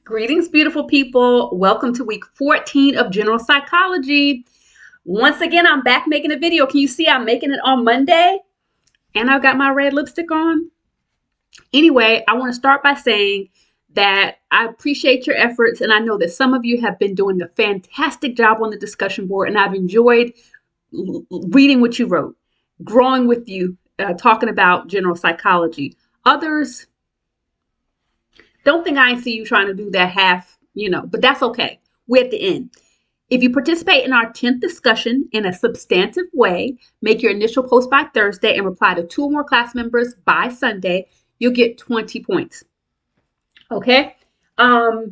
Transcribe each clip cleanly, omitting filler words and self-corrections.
Greetings, beautiful people. Welcome to week 14 of general psychology. Once again, I'm back making a video. Can you see I'm making it on Monday? And I've got my red lipstick on. Anyway, I want to start by saying that I appreciate your efforts, and I know that some of you have been doing a fantastic job on the discussion board, and I've enjoyed reading what you wrote, growing with you, talking about general psychology. Others, don't think I see you trying to do that half, but that's okay. We're at the end. If you participate in our 10th discussion in a substantive way, make your initial post by Thursday and reply to 2 or more class members by Sunday, you'll get 20 points. Okay? Now,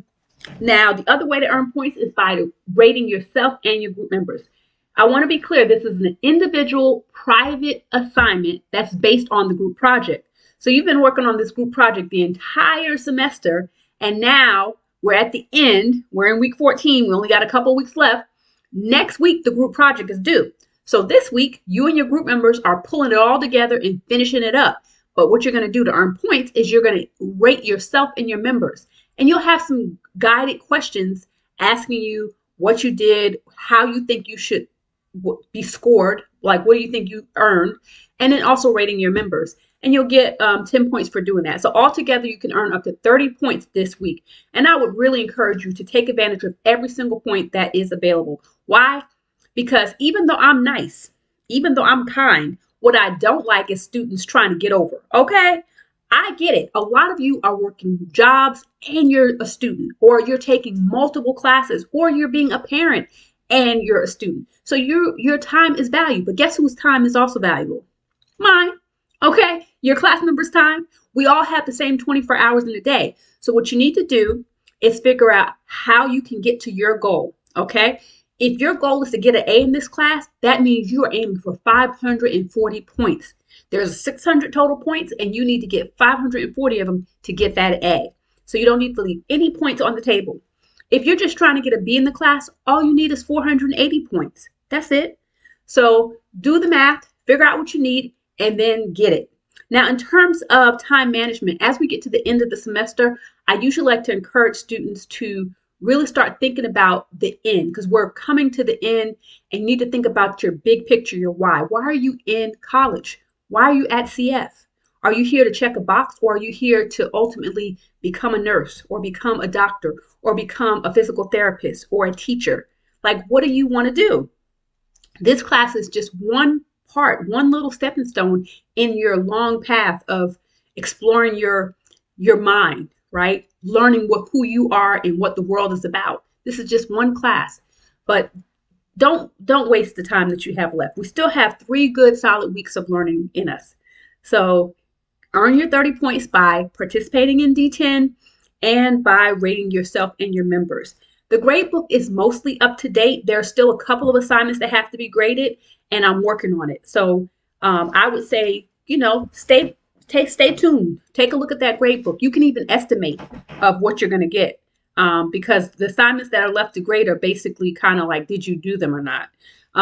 the other way to earn points is by rating yourself and your group members. I want to be clear, this is an individual private assignment that's based on the group project. So you've been working on this group project the entire semester, and now we're at the end. We're in week 14. We only got a couple weeks left. Next week, the group project is due. So this week, you and your group members are pulling it all together and finishing it up. But what you're going to do to earn points is you're going to rate yourself and your members. And you'll have some guided questions asking you what you did, how you think you should be scored, like what do you think you earned, and then also rating your members. And you'll get 10 points for doing that. So altogether, you can earn up to 30 points this week. And I would really encourage you to take advantage of every single point that is available. Why? Because even though I'm nice, even though I'm kind, what I don't like is students trying to get over. Okay? I get it. A lot of you are working jobs and you're a student, or you're taking multiple classes, or you're being a parent and you're a student. So your time is valuable. But guess whose time is also valuable? Mine. Okay, your class member's time. We all have the same 24 hours in a day. So what you need to do is figure out how you can get to your goal. Okay, if your goal is to get an A in this class, that means you are aiming for 540 points. There's 600 total points, and you need to get 540 of them to get that A. So you don't need to leave any points on the table. If you're just trying to get a B in the class, all you need is 480 points. That's it. So do the math, figure out what you need, and then get it. Now, in terms of time management, as we get to the end of the semester, I usually like to encourage students to really start thinking about the end, because we're coming to the end and you need to think about your big picture, your why. Why are you in college? Why are you at CF? Are you here to check a box, or are you here to ultimately become a nurse, or become a doctor, or become a physical therapist, or a teacher? Like, what do you want to do? This class is just one part, one little stepping stone in your long path of exploring your mind, right? Learning who you are and what the world is about. This is just one class, but don't waste the time that you have left. We still have 3 good solid weeks of learning in us. So earn your 30 points by participating in D10 and by rating yourself and your members. The grade book is mostly up to date. There are still a couple of assignments that have to be graded, and I'm working on it. So I would say, stay tuned. Take a look at that grade book. You can even estimate of what you're going to get, because the assignments that are left to grade are basically kind of like, did you do them or not?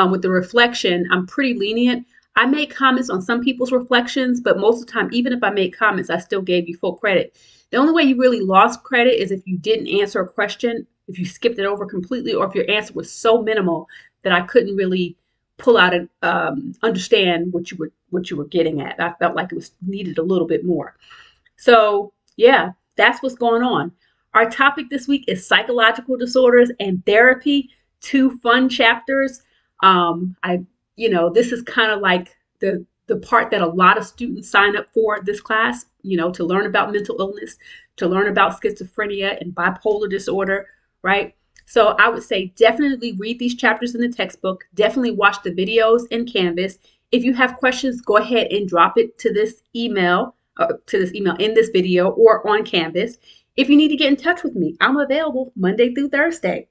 With the reflection, I'm pretty lenient. I make comments on some people's reflections, but most of the time, even if I made comments, I still gave you full credit. The only way you really lost credit is if you didn't answer a question, if you skipped it over completely, or if your answer was so minimal that I couldn't really pull out and understand what you were getting at. I felt like it was needed a little bit more. So yeah, that's what's going on. Our topic this week is psychological disorders and therapy. 2 fun chapters. This is kind of like the part that a lot of students sign up for this class, to learn about mental illness, to learn about schizophrenia and bipolar disorder, right? So I would say definitely read these chapters in the textbook. Definitely watch the videos in Canvas. If you have questions, go ahead and drop it to this email in this video or on Canvas. If you need to get in touch with me, I'm available Monday through Thursday.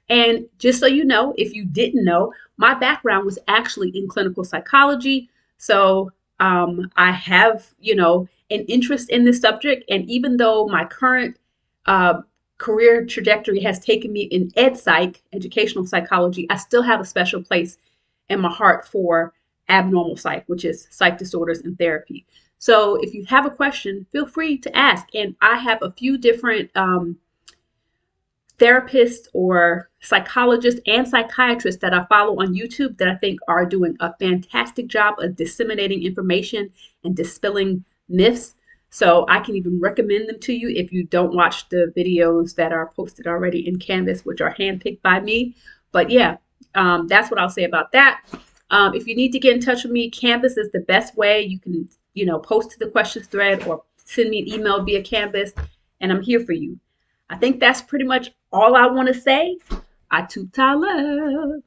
And just so you know, if you didn't know, my background was actually in clinical psychology. So I have, an interest in this subject. And even though my current career trajectory has taken me in psych, educational psychology, I still have a special place in my heart for abnormal psych, which is psych disorders and therapy. So if you have a question, feel free to ask. And I have a few different therapists or psychologists and psychiatrists that I follow on YouTube that I think are doing a fantastic job of disseminating information and dispelling myths. So I can even recommend them to you if you don't watch the videos that are posted already in Canvas, which are handpicked by me. But yeah, that's what I'll say about that. If you need to get in touch with me, Canvas is the best way. You can, post to the questions thread or send me an email via Canvas, and I'm here for you. I think that's pretty much all I want to say. I toot ta love.